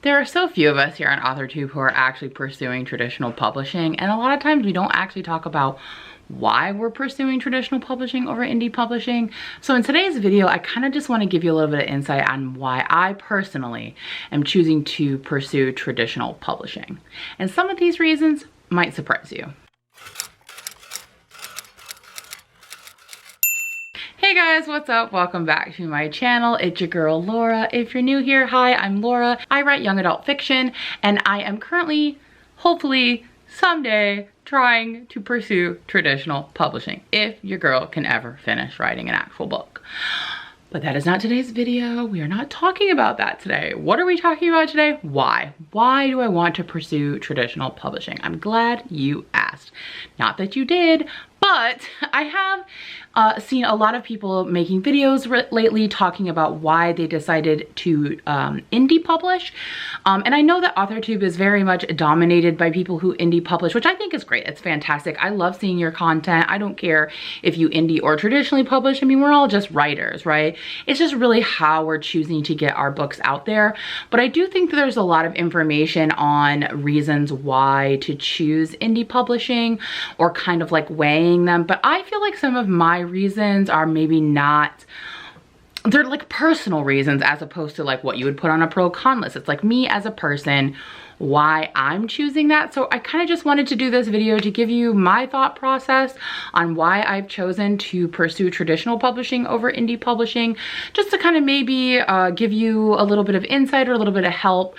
There are so few of us here on AuthorTube who are actually pursuing traditional publishing, and a lot of times we don't actually talk about why we're pursuing traditional publishing over indie publishing. So in today's video, I kind of just want to give you a little bit of insight on why I personally am choosing to pursue traditional publishing. And some of these reasons might surprise you. Hey guys, what's up? Welcome back to my channel. It's your girl Laura. If you're new here, hi, I'm Laura. I write young adult fiction, and I am currently, hopefully, someday trying to pursue traditional publishing, if your girl can ever finish writing an actual book. But that is not today's video. We are not talking about that today. What are we talking about today? Why? Why do I want to pursue traditional publishing? I'm glad you asked. Not that you did, but I have seen a lot of people making videos lately talking about why they decided to indie publish. And I know that AuthorTube is very much dominated by people who indie publish, which I think is great. It's fantastic. I love seeing your content. I don't care if you indie or traditionally publish. I mean, we're all just writers, right? It's just really how we're choosing to get our books out there. But I do think that there's a lot of information on reasons why to choose indie publishing, or kind of like weighing them. But I feel like some of my reasons are maybe not, they're like personal reasons as opposed to like what you would put on a pro con list. It's like me as a person, why I'm choosing that. So I kind of just wanted to do this video to give you my thought process on why I've chosen to pursue traditional publishing over indie publishing, just to kind of maybe give you a little bit of insight or a little bit of help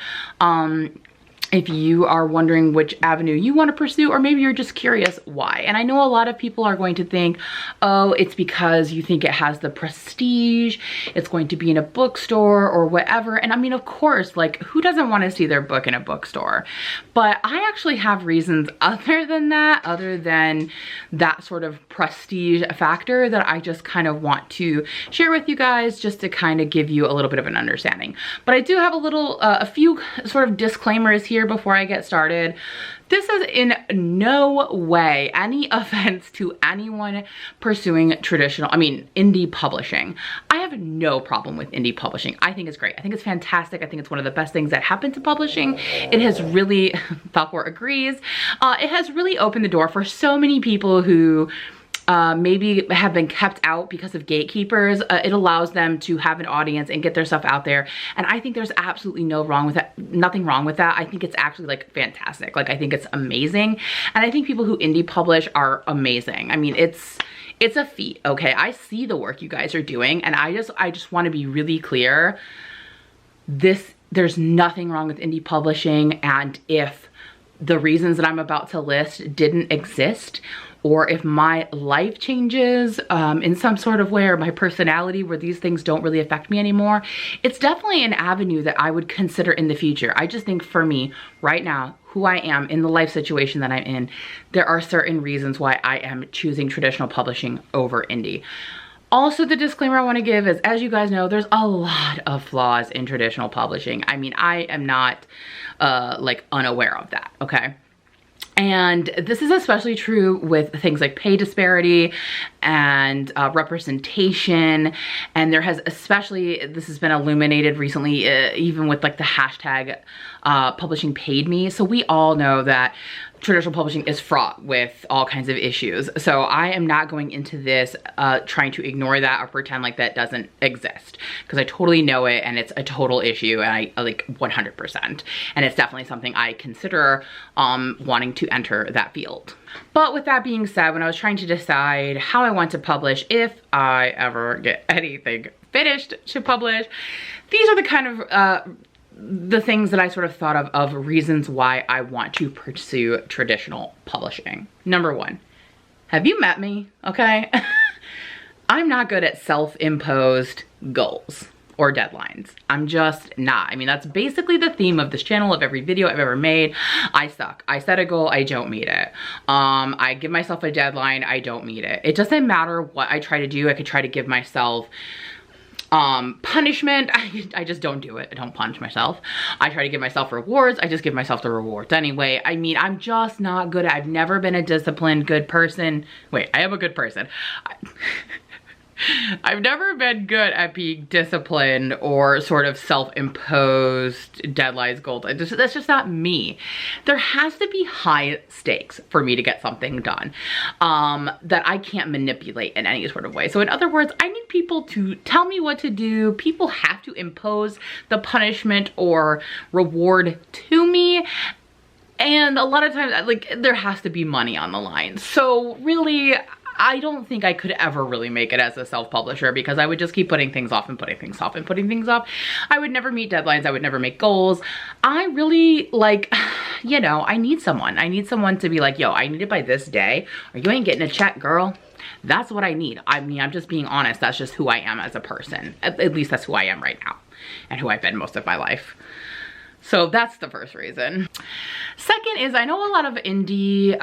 if you are wondering which avenue you want to pursue, or maybe you're just curious why. And I know a lot of people are going to think, oh, it's because you think it has the prestige, it's going to be in a bookstore or whatever. And I mean, of course, like, who doesn't want to see their book in a bookstore? But I actually have reasons other than that, other than that sort of prestige factor, that I just kind of want to share with you guys, just to kind of give you a little bit of an understanding. But I do have a few sort of disclaimers here before I get started. This is in no way any offense to anyone pursuing indie publishing. I have no problem with indie publishing. I think it's great. I think it's fantastic. I think it's one of the best things that happened to publishing. It has really, Falcor agrees, it has really opened the door for so many people who maybe have been kept out because of gatekeepers. It allows them to have an audience and get their stuff out there. And I think there's absolutely nothing wrong with that. I think it's actually like fantastic. Like, I think it's amazing. And I think people who indie publish are amazing. I mean, it's a feat, okay? I see the work you guys are doing, and I just want to be really clear. There's nothing wrong with indie publishing, and if the reasons that I'm about to list didn't exist, or if my life changes in some sort of way, or my personality where these things don't really affect me anymore, it's definitely an avenue that I would consider in the future. I just think for me right now, who I am in the life situation that I'm in, there are certain reasons why I am choosing traditional publishing over indie. Also, the disclaimer I want to give is, as you guys know, there's a lot of flaws in traditional publishing. I mean, I am not like unaware of that, okay? And this is especially true with things like pay disparity and representation. And there has this has been illuminated recently, even with like the hashtag publishing paid me. So we all know that traditional publishing is fraught with all kinds of issues. So I am not going into this trying to ignore that or pretend like that doesn't exist, because I totally know it, and it's a total issue, and I like 100%. And it's definitely something I consider wanting to enter that field. But with that being said, when I was trying to decide how I want to publish, if I ever get anything finished to publish, these are the kind of the things that I sort of thought of reasons why I want to pursue traditional publishing. Number one, have you met me? Okay. I'm not good at self-imposed goals or deadlines. I'm just not. I mean, that's basically the theme of this channel, of every video I've ever made. I suck. I set a goal, I don't meet it. I give myself a deadline, I don't meet it. It doesn't matter what I try to do. I could try to give myself punishment. I just don't do it. I don't punish myself. I try to give myself rewards. I just give myself the rewards anyway. I mean, I'm just not good at, I've never been a disciplined good person. Wait, I am a good person. I've never been good at being disciplined or sort of self-imposed deadlines, goals. That's just not me. There has to be high stakes for me to get something done that I can't manipulate in any sort of way. So in other words, I need people to tell me what to do. People have to impose the punishment or reward to me. And a lot of times, like, there has to be money on the line. So really, I don't think I could ever really make it as a self-publisher because I would just keep putting things off and putting things off and putting things off. I would never meet deadlines. I would never make goals. I really, like, you know, I need someone. I need someone to be like, yo, I need it by this day or you ain't getting a check, girl. That's what I need. I mean, I'm just being honest. That's just who I am as a person. At least that's who I am right now and who I've been most of my life. So that's the first reason. Second is, I know a lot of indie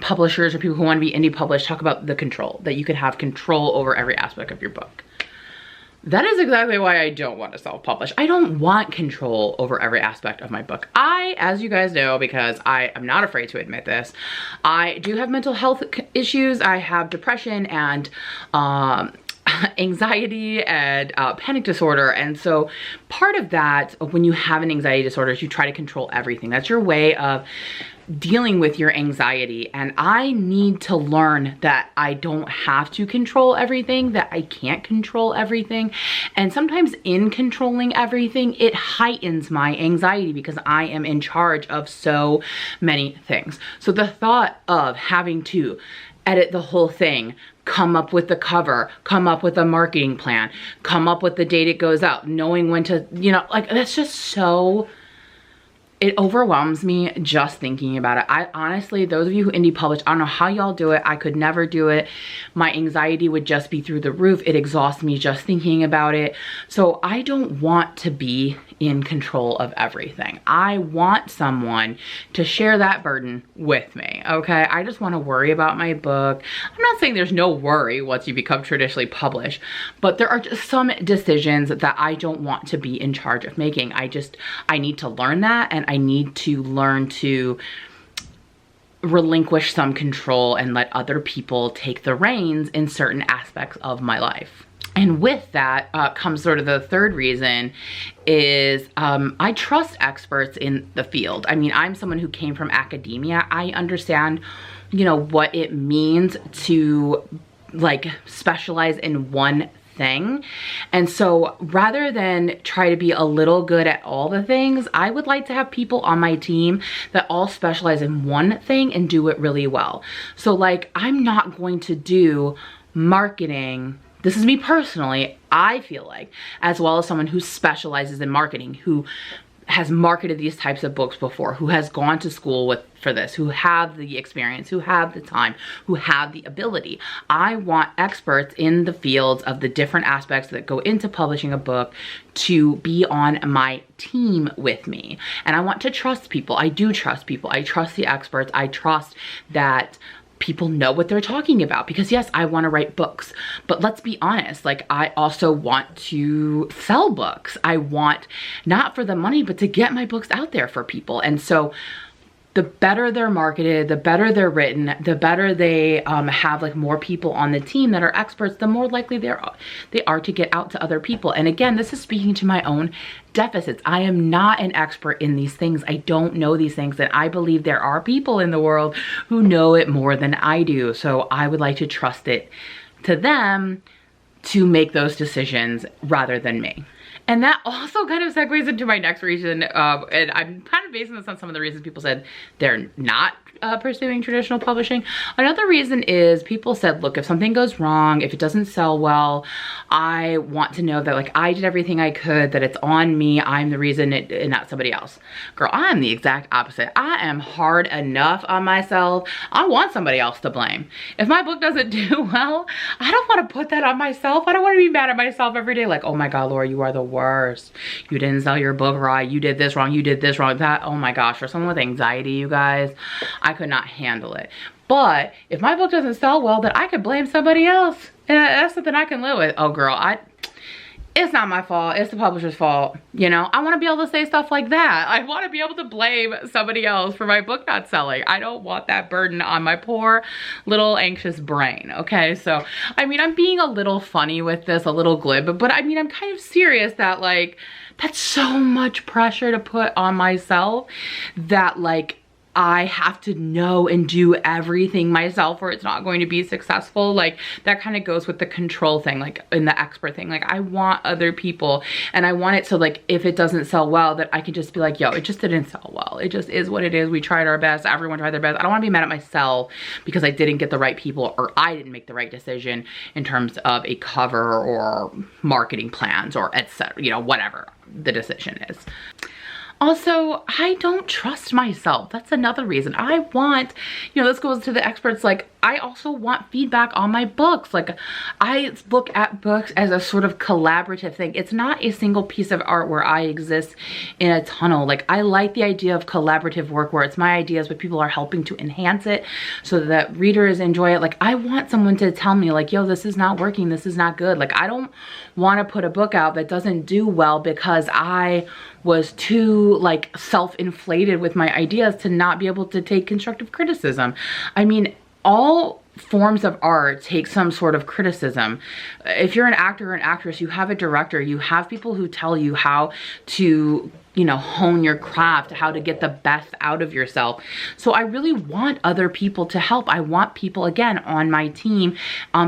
publishers or people who want to be indie published talk about the control, that you could have control over every aspect of your book. That is exactly why I don't want to self-publish. I don't want control over every aspect of my book. As you guys know, because I am not afraid to admit this, I do have mental health issues. I have depression and anxiety and panic disorder. And so part of that, when you have an anxiety disorder, is you try to control everything. That's your way of dealing with your anxiety. And I need to learn that I don't have to control everything, that I can't control everything. And sometimes in controlling everything, it heightens my anxiety because I am in charge of so many things. So the thought of having to edit the whole thing, come up with the cover, come up with a marketing plan, come up with the date it goes out, knowing when to, you know, like, that's just so, it overwhelms me just thinking about it. I honestly, those of you who indie publish, I don't know how y'all do it. I could never do it. My anxiety would just be through the roof. It exhausts me just thinking about it. So I don't want to be in control of everything. I want someone to share that burden with me, okay? I just want to worry about my book. I'm not saying there's no worry once you become traditionally published, but there are just some decisions that I don't want to be in charge of making. I need to learn that, and I need to learn to relinquish some control and let other people take the reins in certain aspects of my life. And with that comes sort of the third reason is I trust experts in the field. I mean, I'm someone who came from academia. I understand, you know, what it means to like specialize in one thing. And so rather than try to be a little good at all the things, I would like to have people on my team that all specialize in one thing and do it really well. So like, I'm not going to do marketing. This is me personally, I feel like, as well as someone who specializes in marketing, who has marketed these types of books before, who has gone to school for this, who have the experience, who have the time, who have the ability. I want experts in the fields of the different aspects that go into publishing a book to be on my team with me. And I want to trust people. I do trust people. I trust the experts. I trust that people know what they're talking about, because yes, I want to write books, but let's be honest, like, I also want to sell books. I want, not for the money, but to get my books out there for people. And so the better they're marketed, the better they're written, the better they have like more people on the team that are experts, the more likely they are to get out to other people. And again, this is speaking to my own deficits. I am not an expert in these things. I don't know these things, and I believe there are people in the world who know it more than I do. So I would like to trust it to them to make those decisions rather than me. And that also kind of segues into my next reason, and I'm kind of basing this on some of the reasons people said they're not pursuing traditional publishing. Another reason is people said, look, if something goes wrong, if it doesn't sell well, I want to know that like I did everything I could, that it's on me, I'm the reason and not somebody else. Girl, I'm the exact opposite. I am hard enough on myself. I want somebody else to blame. If my book doesn't do well, I don't want to put that on myself. I don't want to be mad at myself every day like, oh my God, Laura, you are the worst. You didn't sell your book right. You did this wrong. You did this wrong. That, oh my gosh, for someone with anxiety, you guys, I could not handle it. But if my book doesn't sell well, then I could blame somebody else. And that's something I can live with. Oh girl, it's not my fault. It's the publisher's fault. You know, I want to be able to say stuff like that. I want to be able to blame somebody else for my book not selling. I don't want that burden on my poor little anxious brain. Okay. So, I mean, I'm being a little funny with this, a little glib, but I mean, I'm kind of serious that like, that's so much pressure to put on myself that like, I have to know and do everything myself or it's not going to be successful. Like that kind of goes with the control thing, like in the expert thing. Like I want other people and I want it so like if it doesn't sell well that I can just be like, yo, it just didn't sell well. It just is what it is. We tried our best. Everyone tried their best. I don't want to be mad at myself because I didn't get the right people or I didn't make the right decision in terms of a cover or marketing plans or etc. You know, whatever the decision is. Also, I don't trust myself. That's another reason. I want, you know, this goes to the experts, like, I also want feedback on my books. Like, I look at books as a sort of collaborative thing. It's not a single piece of art where I exist in a tunnel. Like, I like the idea of collaborative work where it's my ideas, but people are helping to enhance it so that readers enjoy it. Like, I want someone to tell me, like, yo, this is not working. This is not good. Like, I don't want to put a book out that doesn't do well because I was too like self-inflated with my ideas to not be able to take constructive criticism. I mean, all forms of art take some sort of criticism. If you're an actor or an actress, you have a director, you have people who tell you how to, you know, hone your craft, how to get the best out of yourself. So I really want other people to help. I want people, again, on my team,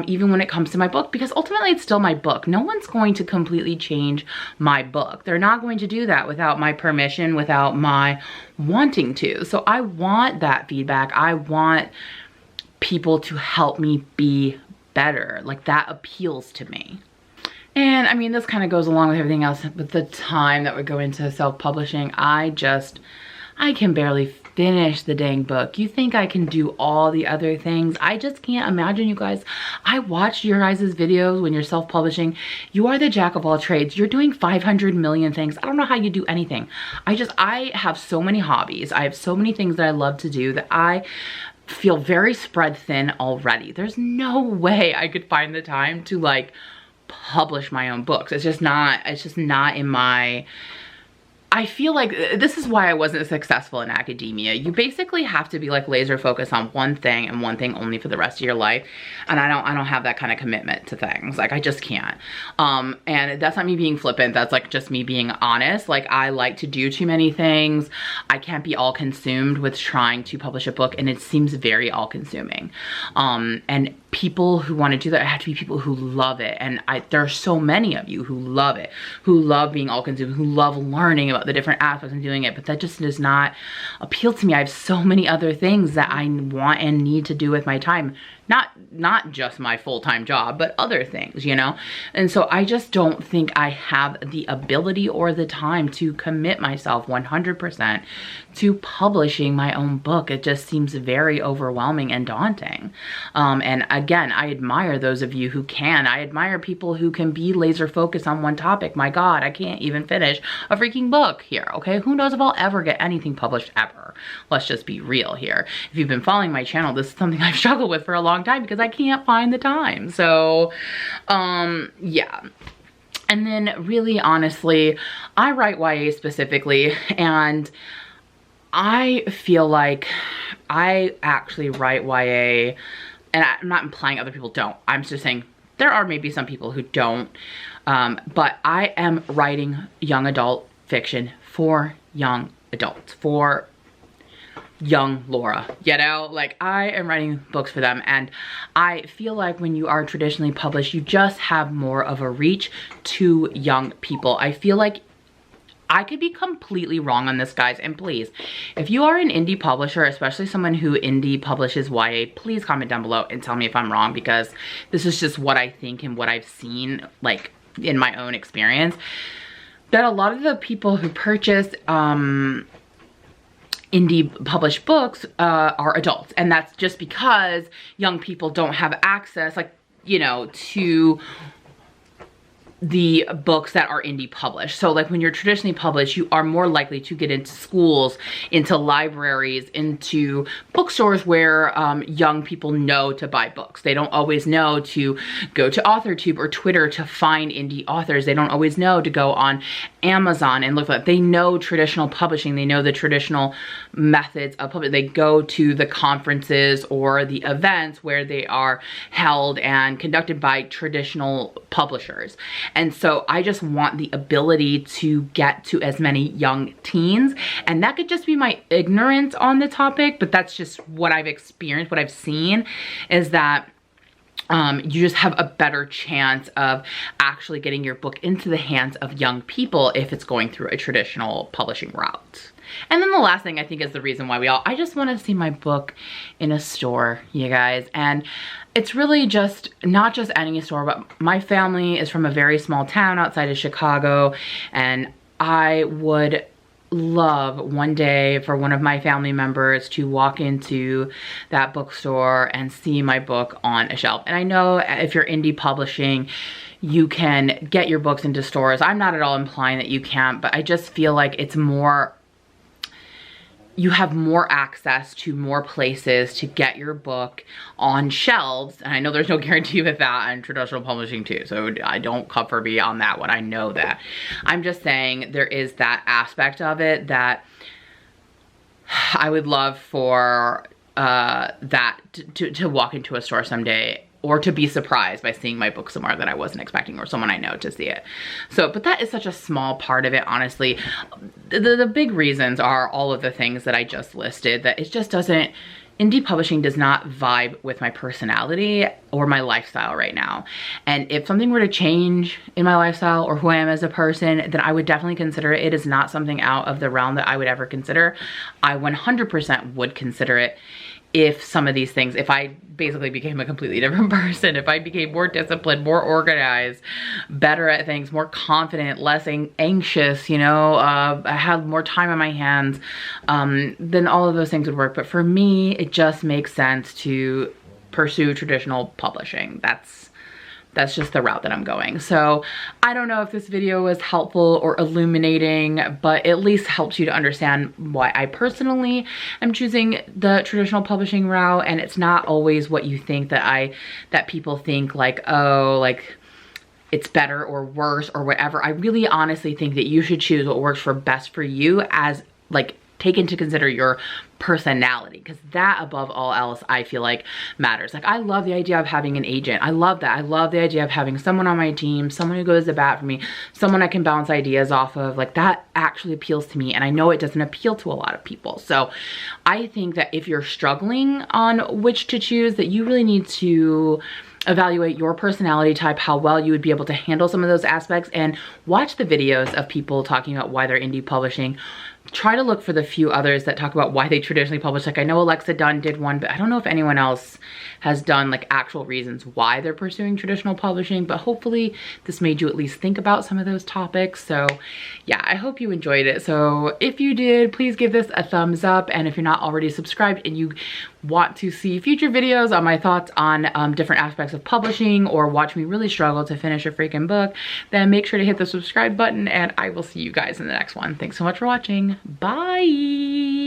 even when it comes to my book, because ultimately it's still my book. No one's going to completely change my book. They're not going to do that without my permission, without my wanting to. So I want that feedback. I want people to help me be better. Like, that appeals to me. And I mean, this kind of goes along with everything else, but the time that would go into self-publishing, I can barely finish the dang book. You think I can do all the other things? I just can't imagine, you guys. I watched your guys' videos when you're self-publishing. You are the jack of all trades. You're doing 500 million things. I don't know how you do anything. I have so many hobbies. I have so many things that I love to do that I feel very spread thin already. There's no way I could find the time to like publish my own books. It's just not in my, I feel like this is why I wasn't successful in academia. You basically have to be like laser focused on one thing and one thing only for the rest of your life. And I don't have that kind of commitment to things. Like, I just can't. And that's not me being flippant. That's like just me being honest. Like, I like to do too many things. I can't be all consumed with trying to publish a book, and it seems very all consuming. And people who want to do that have to be people who love it. And there are so many of you who love it, who love being all consumed, who love learning about the different aspects and doing it, but that just does not appeal to me. I have so many other things that I want and need to do with my time. Not just my full-time job, but other things, you know? And so I just don't think I have the ability or the time to commit myself 100% to publishing my own book. It just seems very overwhelming and daunting. And again, I admire those of you who can. I admire people who can be laser focused on one topic. My God, I can't even finish a freaking book here, okay? Who knows if I'll ever get anything published ever? Let's just be real here. If you've been following my channel, this is something I've struggled with for a long time because I can't find the time. So, yeah. And then really honestly, I write YA specifically, and I feel like I actually write YA, and I'm not implying other people don't. I'm just saying there are maybe some people who don't, but I am writing young adult fiction for young adults, for young Laura, you know? Like, I am writing books for them, and I feel like when you are traditionally published, you just have more of a reach to young people. I feel like I could be completely wrong on this, guys, and please, if you are an indie publisher, especially someone who indie publishes YA, please comment down below and tell me if I'm wrong, because this is just what I think and what I've seen, like, in my own experience, that a lot of the people who purchase indie published books are adults, and that's just because young people don't have access, like, you know, to the books that are indie published. So like when you're traditionally published, you are more likely to get into schools, into libraries, into bookstores where young people know to buy books. They don't always know to go to authortube or Twitter to find indie authors. They don't always know to go on Amazon and look for that. They know traditional publishing. They know the traditional methods of publishing. They go to the conferences or the events where they are held and conducted by traditional publishers. And so I just want the ability to get to as many young teens. And that could just be my ignorance on the topic, but that's just what I've experienced, what I've seen is that you just have a better chance of actually getting your book into the hands of young people if it's going through a traditional publishing route. And then the last thing I think is the reason why I just want to see my book in a store, you guys. And it's really just not just any store, but my family is from a very small town outside of Chicago, and I would love one day for one of my family members to walk into that bookstore and see my book on a shelf. And I know if you're indie publishing, you can get your books into stores. I'm not at all implying that you can't, but I just feel like it's more, you have more access to more places to get your book on shelves. And I know there's no guarantee with that in traditional publishing too. So I don't cover me on that one. I know that. I'm just saying there is that aspect of it that I would love for that to walk into a store someday, or to be surprised by seeing my book somewhere that I wasn't expecting, or someone I know to see it. So, but that is such a small part of it, honestly. The big reasons are all of the things that I just listed, that it just doesn't, indie publishing does not vibe with my personality or my lifestyle right now. And if something were to change in my lifestyle or who I am as a person, then I would definitely consider it. It is not something out of the realm that I would ever consider. I 100% would consider it if some of these things, if I basically became a completely different person, if I became more disciplined, more organized, better at things, more confident, less anxious, you know, I had more time on my hands, then all of those things would work. But for me, it just makes sense to pursue traditional publishing. That's just the route that I'm going. So I don't know if this video was helpful or illuminating, but at least helps you to understand why I personally am choosing the traditional publishing route. And it's not always what you think that people think, like, oh, like it's better or worse or whatever. I really honestly think that you should choose what works for best for you, as like take into consider your personality, because that above all else I feel like matters. Like I love the idea of having an agent. I love that. I love the idea of having someone on my team, someone who goes to bat for me, someone I can bounce ideas off of. Like that actually appeals to me, and I know it doesn't appeal to a lot of people. So I think that if you're struggling on which to choose, that you really need to evaluate your personality type, how well you would be able to handle some of those aspects, and watch the videos of people talking about why they're indie publishing. Try to look for the few others that talk about why they traditionally publish. Like I know Alexa Dunn did one, but I don't know if anyone else has done like actual reasons why they're pursuing traditional publishing, but hopefully this made you at least think about some of those topics. So yeah, I hope you enjoyed it. So if you did, please give this a thumbs up. And if you're not already subscribed and you want to see future videos on my thoughts on different aspects of publishing, or watch me really struggle to finish a freaking book, then make sure to hit the subscribe button, and I will see you guys in the next one. Thanks so much for watching. Bye.